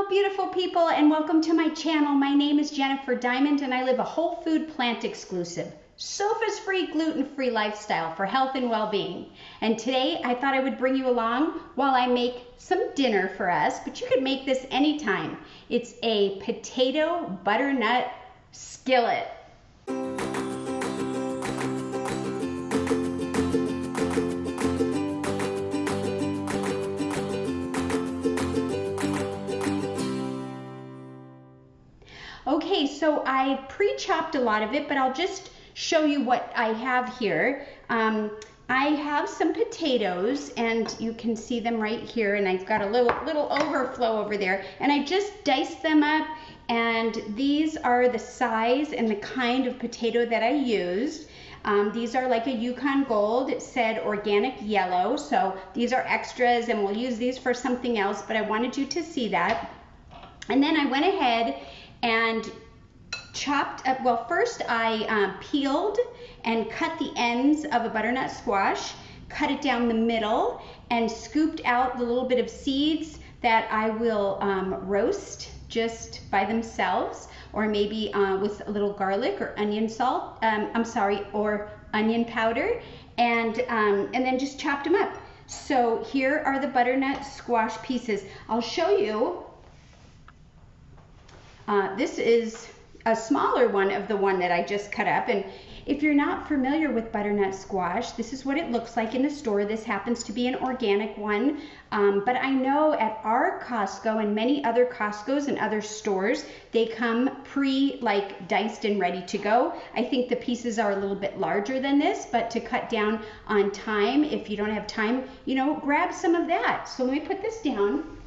beautiful people, and welcome to my channel. My name is Jennifer Diamond and I live a whole food plant exclusive, SOFAs free, gluten-free lifestyle for health and well-being. And today I thought I would bring you along while I make some dinner for us, but you could make this anytime. It's a potato butternut skillet. Okay, so I pre-chopped a lot of it, but I'll just show you what I have here. I have some potatoes, and you can see them right here, and I've got a little overflow over there, and I just diced them up, and these are the size and the kind of potato that I used. These are like a Yukon Gold. It said organic yellow, so these are extras, and we'll use these for something else, but I wanted you to see that. And then I went ahead and chopped up, well, first I peeled and cut the ends of a butternut squash, cut it down the middle, and scooped out the little bit of seeds that I will roast just by themselves, or maybe with a little garlic or onion salt, or onion powder, and then just chopped them up. So here are the butternut squash pieces. I'll show you. This is a smaller one of the one that I just cut up, and if you're not familiar with butternut squash, this is what it looks like in the store. This happens to be an organic one, but I know at our Costco and many other Costcos and other stores, they come diced and ready to go. I think the pieces are a little bit larger than this, but to cut down on time, if you don't have time, grab some of that. So let me put this down.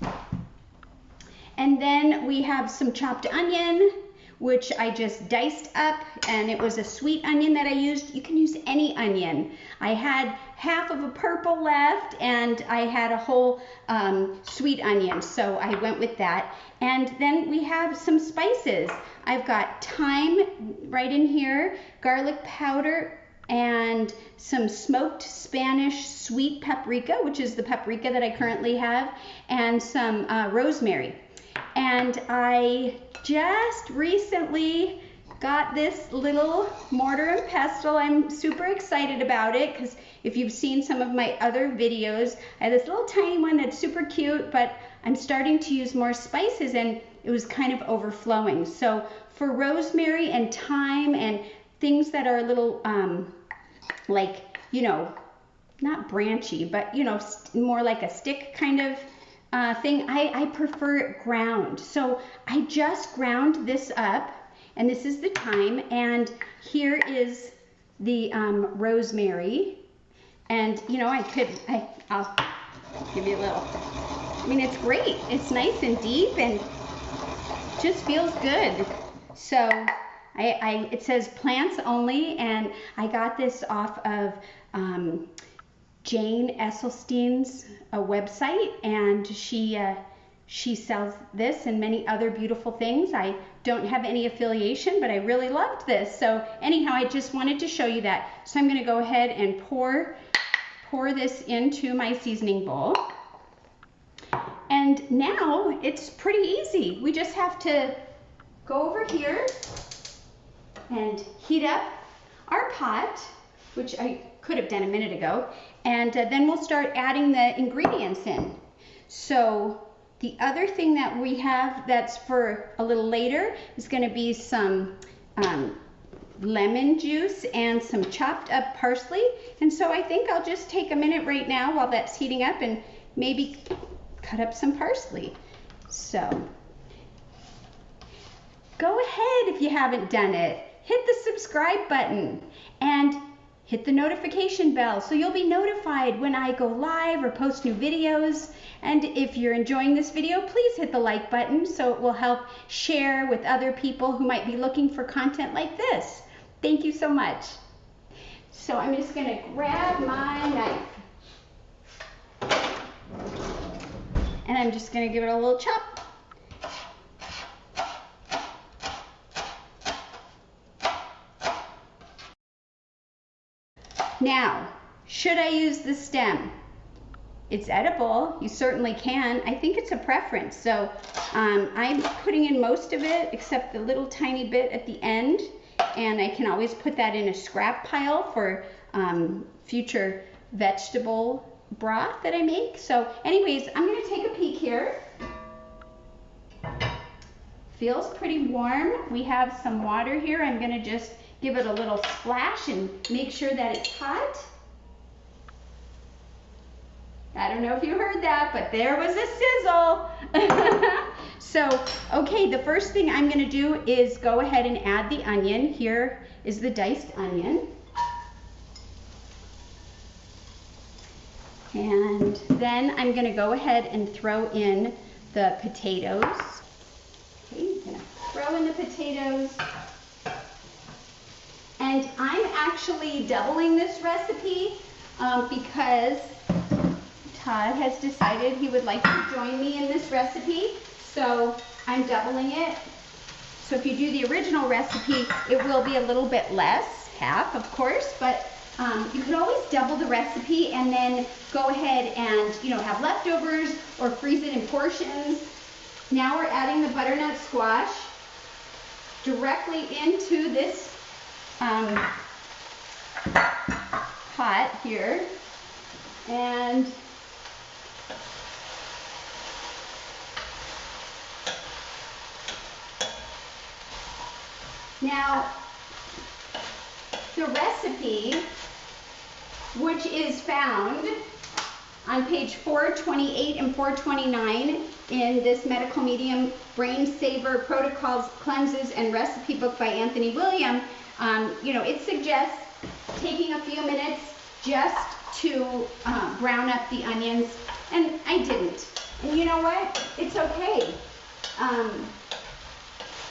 And then we have some chopped onion, which I just diced up, and it was a sweet onion that I used. You can use any onion. I had half of a purple left, and I had a whole sweet onion, so I went with that. And then we have some spices. I've got thyme right in here, garlic powder, and some smoked Spanish sweet paprika, which is the paprika that I currently have, and some rosemary. And I just recently got this little mortar and pestle. I'm super excited about it because if you've seen some of my other videos, I have this little tiny one that's super cute, but I'm starting to use more spices and it was kind of overflowing. So for rosemary and thyme and things that are a little not branchy, but more like a stick kind of thing, I prefer it ground. So I just ground this up, and this is the thyme, and here is the rosemary, and I'll give you a little, it's great. It's nice and deep and just feels good. So it says plants only, and I got this off of Jane Esselstyn's website, and she sells this and many other beautiful things. I don't have any affiliation, but I really loved this. So anyhow, I just wanted to show you that. So I'm going to go ahead and pour this into my seasoning bowl. And now it's pretty easy. We just have to go over here and heat up our pot, which I could have done a minute ago, and then we'll start adding the ingredients in. So the other thing that we have that's for a little later is going to be some lemon juice and some chopped up parsley. And so I think I'll just take a minute right now while that's heating up and maybe cut up some parsley. So go ahead, if you haven't done it, hit the subscribe button and hit the notification bell so you'll be notified when I go live or post new videos. And if you're enjoying this video, please hit the like button so it will help share with other people who might be looking for content like this. Thank you so much. So I'm just going to grab my knife, and I'm just going to give it a little chop. Now, should I use the stem? it's edible. You certainly can. I think it's a preference. So I'm putting in most of it except the little tiny bit at the end. And I can always put that in a scrap pile for future vegetable broth that I make. So anyways, I'm going to take a peek here. Feels pretty warm. We have some water here. I'm going to just give it a little splash and make sure that it's hot. I don't know if you heard that, but there was a sizzle. So, okay, the first thing I'm going to do is go ahead and add the onion. Here is the diced onion. And then I'm going to go ahead and throw in the potatoes. Okay, I'm going to throw in the potatoes. And I'm actually doubling this recipe because Todd has decided he would like to join me in this recipe. So I'm doubling it. So if you do the original recipe, it will be a little bit less, half of course, but you can always double the recipe and then go ahead and, you know, have leftovers or freeze it in portions. Now we're adding the butternut squash directly into this pot here. And now the recipe, which is found on page 428 and 429 in this Medical Medium Brain Saver Protocols, Cleanses, and Recipe book by Anthony William, you know, it suggests taking a few minutes just to brown up the onions, and I didn't. And you know what? It's okay.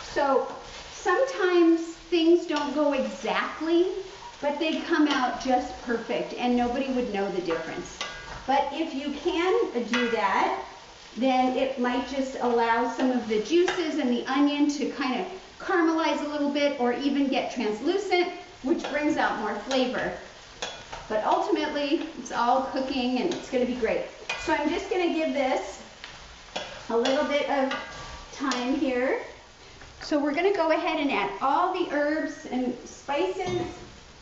So sometimes things don't go exactly, but they come out just perfect, and nobody would know the difference. But if you can do that, then it might just allow some of the juices and the onion to kind of caramelize a little bit or even get translucent, which brings out more flavor. But ultimately, it's all cooking and it's going to be great. So I'm just going to give this a little bit of time here. So we're going to go ahead and add all the herbs and spices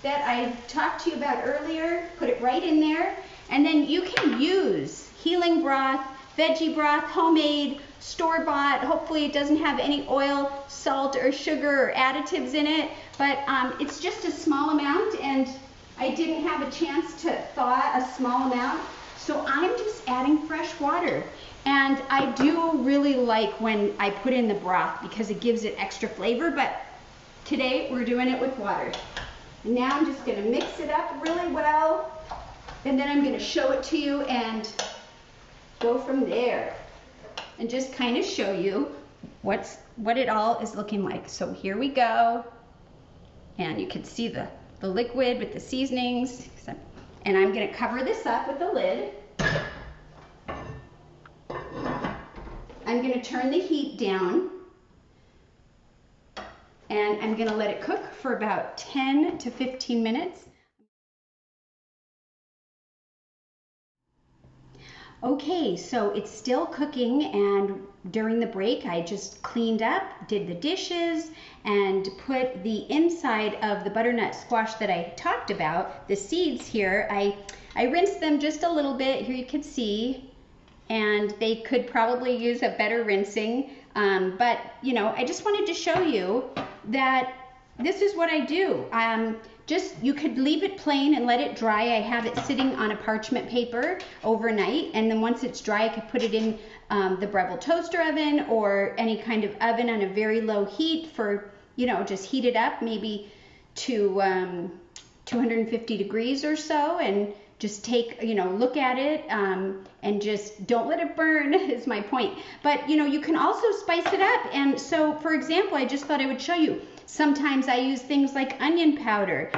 that I talked to you about earlier. Put it right in there. And then you can use healing broth, veggie broth, homemade, store-bought. Hopefully it doesn't have any oil, salt, or sugar or additives in it. But it's just a small amount, and I didn't have a chance to thaw a small amount. So I'm just adding fresh water. And I do really like when I put in the broth because it gives it extra flavor, but today we're doing it with water. And now I'm just going to mix it up really well, and then I'm going to show it to you and go from there and just kind of show you what it all is looking like. So here we go, and you can see the liquid with the seasonings, and I'm going to cover this up with a lid. I'm going to turn the heat down, and I'm going to let it cook for about 10 to 15 minutes. Okay, so it's still cooking, and during the break I just cleaned up, did the dishes, and put the inside of the butternut squash that I talked about, the seeds here, I rinsed them just a little bit. Here you can see, and they could probably use a better rinsing, but you know, I just wanted to show you that this is what I do. You could leave it plain and let it dry. I have it sitting on a parchment paper overnight, and then once it's dry I could put it in the Breville toaster oven or any kind of oven on a very low heat for, you know, just heat it up maybe to 250 degrees or so, and just take, you know, look at it and just don't let it burn is my point. But, you know, you can also spice it up. And so, for example, I just thought I would show you. Sometimes I use things like onion powder,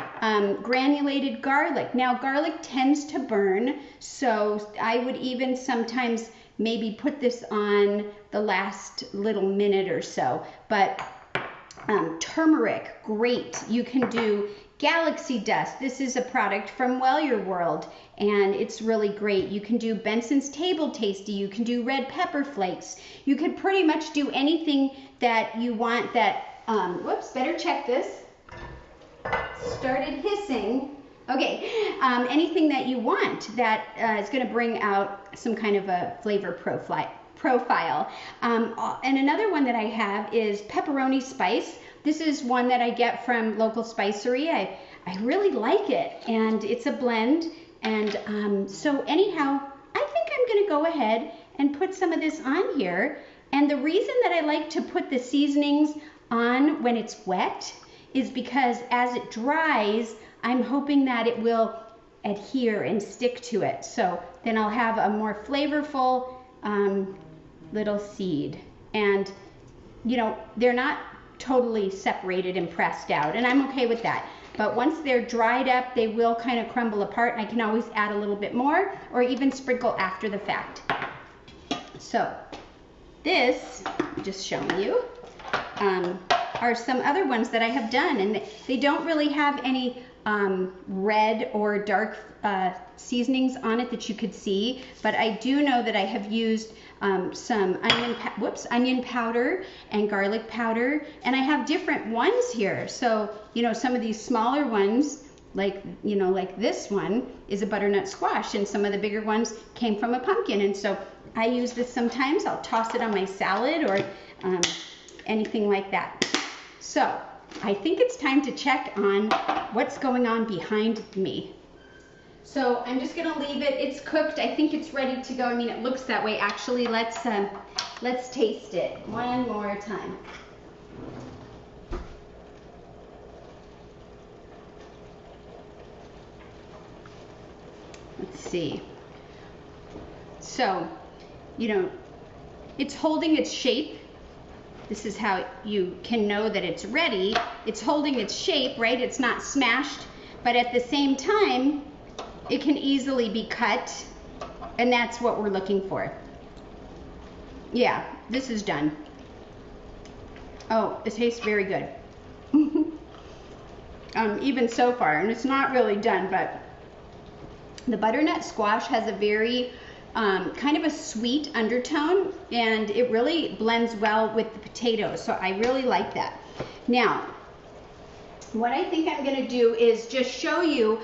granulated garlic. Now, garlic tends to burn, so I would even sometimes maybe put this on the last little minute or so. But turmeric, great. You can do Galaxy Dust. This is a product from Well Your World, and it's really great. You can do Benson's Table Tasty. You can do red pepper flakes. You could pretty much do anything that you want that, whoops, better check this. Started hissing. Okay, anything that you want that is going to bring out some kind of a flavor profile. And another one that I have is pepperoni spice. This is one that I get from local spicery. I really like it, and it's a blend. And so anyhow, I think I'm going to go ahead and put some of this on here. And the reason that I like to put the seasonings on when it's wet is because as it dries, I'm hoping that it will adhere and stick to it. So then I'll have a more flavorful little seed. And, you know, they're not totally separated and pressed out, and I'm okay with that. But once they're dried up, they will kind of crumble apart, and I can always add a little bit more or even sprinkle after the fact. So this, just showing you, are some other ones that I have done, and they don't really have any red or dark seasonings on it that you could see, but I do know that I have used some onion powder and garlic powder, and I have different ones here. So, you know, some of these smaller ones, like, you know, like this one is a butternut squash, and some of the bigger ones came from a pumpkin. And so I use this sometimes. I'll toss it on my salad or anything like that. So I think it's time to check on what's going on behind me. So I'm just gonna leave it. It's cooked. I think it's ready to go. I mean, it looks that way. Actually, let's taste it one more time. Let's see. So, you know, it's holding its shape. This is how you can know that it's ready. It's holding its shape, right? It's not smashed, but at the same time, it can easily be cut, and that's what we're looking for. Yeah, this is done. Oh, it tastes very good. Even so far, and it's not really done, but the butternut squash has a very kind of a sweet undertone, and it really blends well with the potatoes, so I really like that. Now, what I think I'm going to do is just show you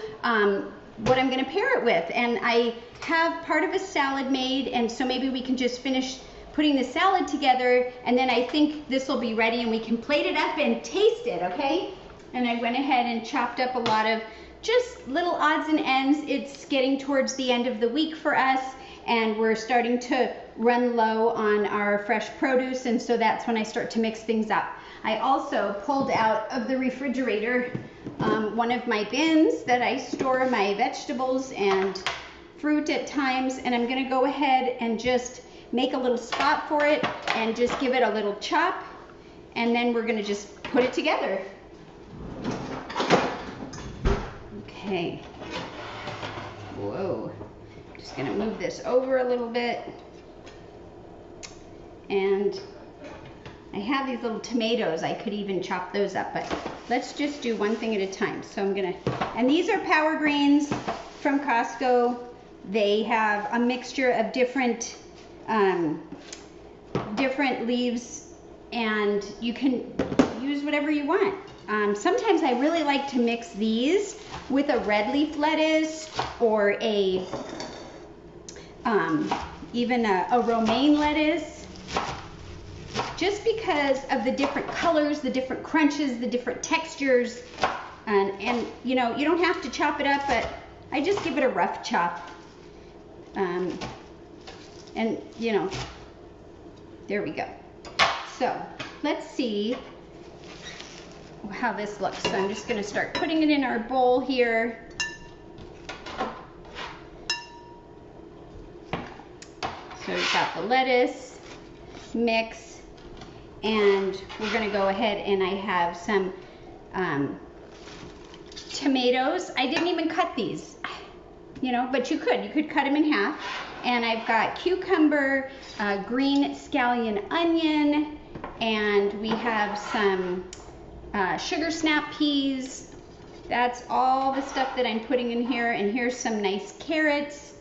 what I'm going to pair it with, and I have part of a salad made, and so maybe we can just finish putting the salad together, and then I think this will be ready and we can plate it up and taste it, okay? And I went ahead and chopped up a lot of just little odds and ends. It's getting towards the end of the week for us, and we're starting to run low on our fresh produce, and so that's when I start to mix things up. I also pulled out of the refrigerator one of my bins that I store my vegetables and fruit at times, and I'm going to go ahead and just make a little spot for it and just give it a little chop, and then we're going to just put it together. Okay. Whoa. Just going to move this over a little bit. And I have these little tomatoes. I could even chop those up, but let's just do one thing at a time. So I'm going to, and these are Power Greens from Costco. They have a mixture of different leaves, and you can use whatever you want. Sometimes I really like to mix these with a red leaf lettuce or a even a romaine lettuce, just because of the different colors, the different crunches, the different textures, and you know, you don't have to chop it up, but I just give it a rough chop. And you know, there we go. So let's see how this looks. So I'm just going to start putting it in our bowl here. So we've got the lettuce mix, and we're going to go ahead, and I have some tomatoes. I didn't even cut these, you know, but you could cut them in half. And I've got cucumber, green scallion onion, and we have some sugar snap peas, that's all the stuff that I'm putting in here. And here's some nice carrots.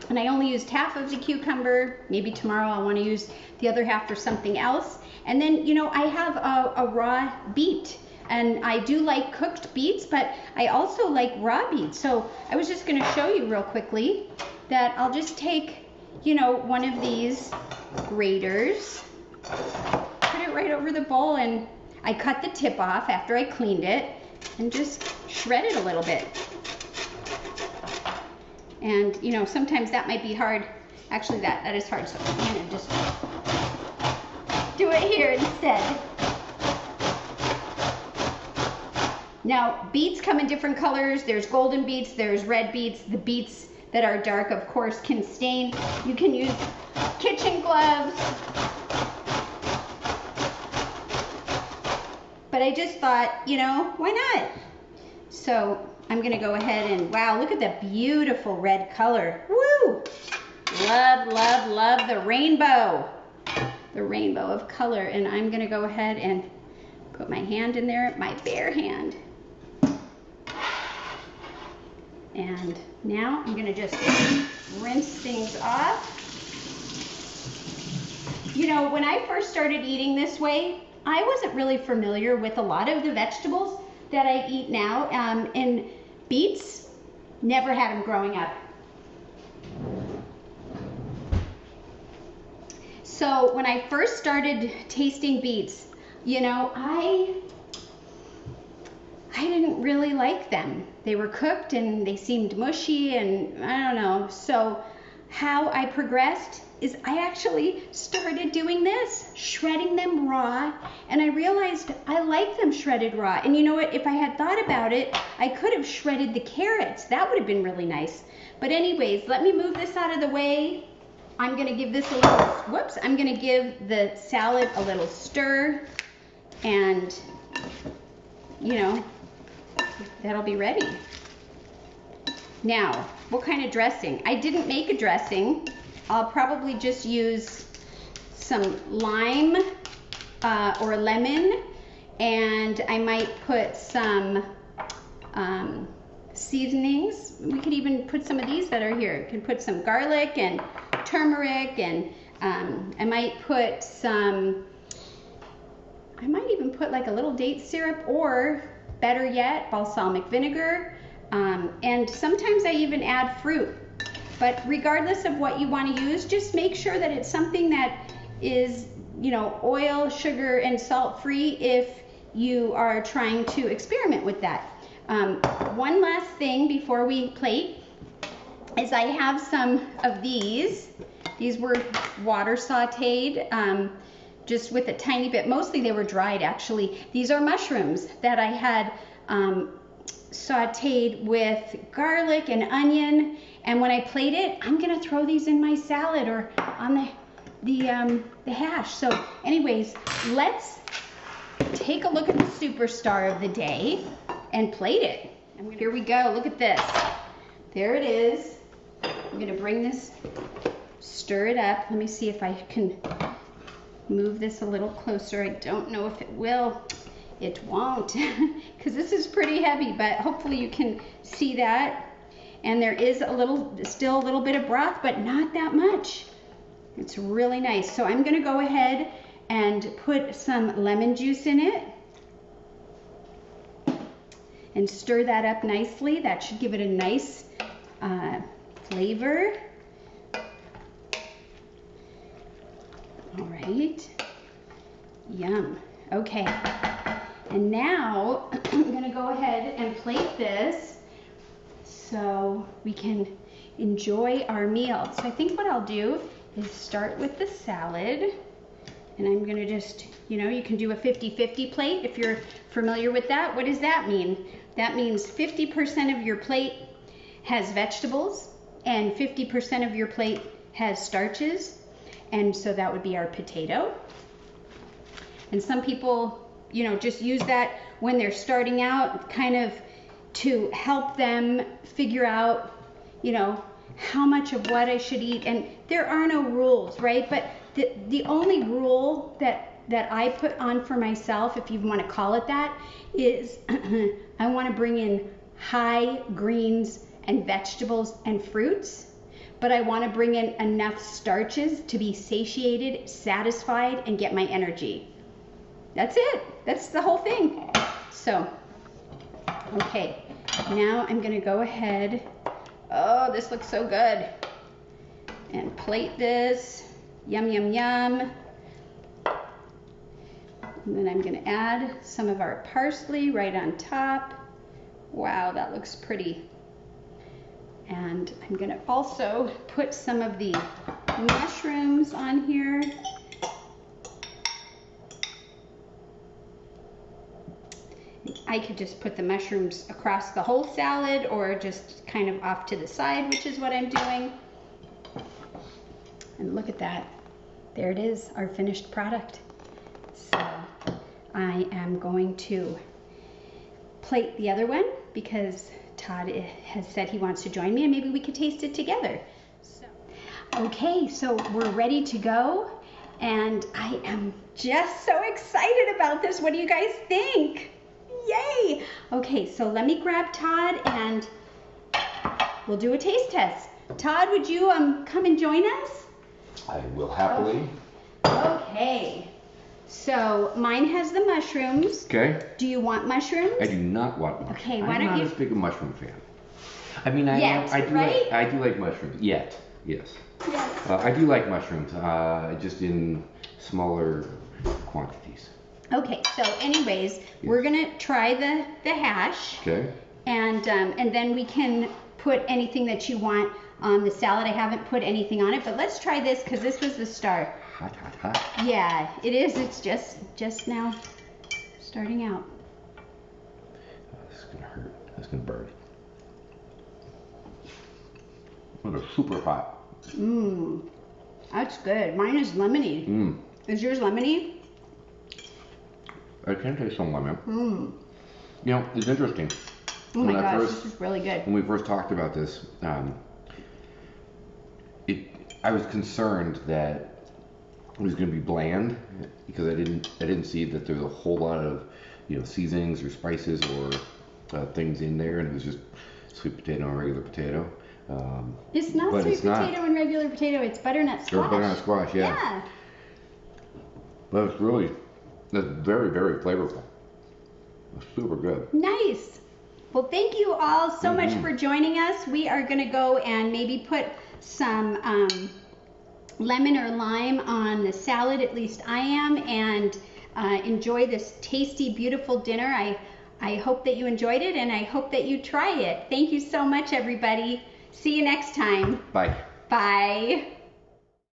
And I only used half of the cucumber. Maybe tomorrow I'll want to use the other half for something else. And then, you know, I have a raw beet. And I do like cooked beets, but I also like raw beets. So I was just going to show you real quickly that I'll just take, you know, one of these graters, put it right over the bowl, and I cut the tip off after I cleaned it and just shred it a little bit. And, you know, sometimes that might be hard. Actually, that is hard, so I'm going to just do it here instead. Now, beets come in different colors. There's golden beets, there's red beets. The beets that are dark, of course, can stain. You can use kitchen gloves. But I just thought, you know, why not? So I'm gonna go ahead and, wow, look at that beautiful red color. Woo! Love, love, love the rainbow. The rainbow of color. And I'm gonna go ahead and put my hand in there, my bare hand. And now I'm gonna just rinse things off. You know, when I first started eating this way, I wasn't really familiar with a lot of the vegetables that I eat now. And beets, never had them growing up. So when I first started tasting beets, you know, I didn't really like them. They were cooked and they seemed mushy and I don't know. So how I progressed is I actually started doing this, shredding them raw, and I realized I like them shredded raw. And you know what, if I had thought about it, I could have shredded the carrots. That would have been really nice. But anyways, let me move this out of the way. I'm gonna give this a little, whoops, I'm gonna give the salad a little stir, and you know, that'll be ready. Now, what kind of dressing? I didn't make a dressing. I'll probably just use some lime or lemon, and I might put some seasonings. We could even put some of these that are here. You can put some garlic and turmeric, and I might put some, I might even put like a little date syrup, or better yet, balsamic vinegar. And sometimes I even add fruit. But regardless of what you want to use, just make sure that it's something that is, you know, oil, sugar, and salt free if you are trying to experiment with that. One last thing before we plate is I have some of these. These were water sauteed, just with a tiny bit. Mostly they were dried, actually. These are mushrooms that I had sauteed with garlic and onion, and when I plate it, I'm gonna throw these in my salad or on the hash. So anyways, let's take a look at the superstar of the day and plate it. Here we go, look at this. There it is. I'm gonna bring this, stir it up. Let me see if I can move this a little closer. I don't know if it will. It won't, because this is pretty heavy, but hopefully you can see that. And there is still a little bit of broth, but not that much. It's really nice. So I'm gonna go ahead and put some lemon juice in it and stir that up nicely. That should give it a nice flavor. All right, yum. Okay. And now I'm gonna go ahead and plate this so we can enjoy our meal. So I think what I'll do is start with the salad, and I'm gonna just, you know, you can do a 50-50 plate if you're familiar with that. What does that mean? That means 50% of your plate has vegetables and 50% of your plate has starches, and so that would be our potato. And some people, you know, just use that when they're starting out, kind of to help them figure out, you know, how much of what I should eat. And there are no rules, right? But the only rule that that I put on for myself, if you want to call it that, is I want to bring in high greens and vegetables and fruits, but I want to bring in enough starches to be satiated, satisfied, and get my energy. That's it. That's the whole thing. So, okay, now I'm going to go ahead. Oh, this looks so good. And plate this. Yum, yum, yum. And then I'm going to add some of our parsley right on top. Wow, that looks pretty. And I'm going to also put some of the mushrooms on here. I could just put the mushrooms across the whole salad or just kind of off to the side, which is what I'm doing. And look at that. There it is, our finished product. So I am going to plate the other one because Todd has said he wants to join me and maybe we could taste it together. Okay, so we're ready to go and I am just so excited about this. What do you guys think? Yay! Okay, so let me grab Todd and we'll do a taste test. Todd, would you come and join us? I will happily. Okay. So mine has the mushrooms. Okay. Do you want mushrooms? I do not want mushrooms. Okay, why don't you? I'm not as big a mushroom fan. I mean, I do like mushrooms. Yes. Yes. I do like mushrooms, just in smaller quantities. Okay, so anyways, we're gonna try the hash. Okay. And then we can put anything that you want on the salad. I haven't put anything on it, but let's try this because this was the start. Hot, hot, hot. Yeah, it is. It's just now starting out. This is gonna hurt. This is gonna burn. Oh, they're super hot. Mmm, that's good. Mine is lemony. Mmm. Is yours lemony? I can taste some lemon. Mmm. You know, it's interesting. Oh my gosh, this is really good. When we first talked about this, I was concerned that it was going to be bland because I didn't see that there was a whole lot of seasonings or spices or things in there, and it was just sweet potato and regular potato. It's not sweet potato and regular potato. It's butternut squash. Or butternut squash, yeah. Yeah. But that's very, very flavorful. It's super good. Nice. Well, thank you all so much for joining us. We are going to go and maybe put some lemon or lime on the salad, at least I am, and enjoy this tasty, beautiful dinner. I hope that you enjoyed it, and I hope that you try it. Thank you so much, everybody. See you next time. Bye. Bye.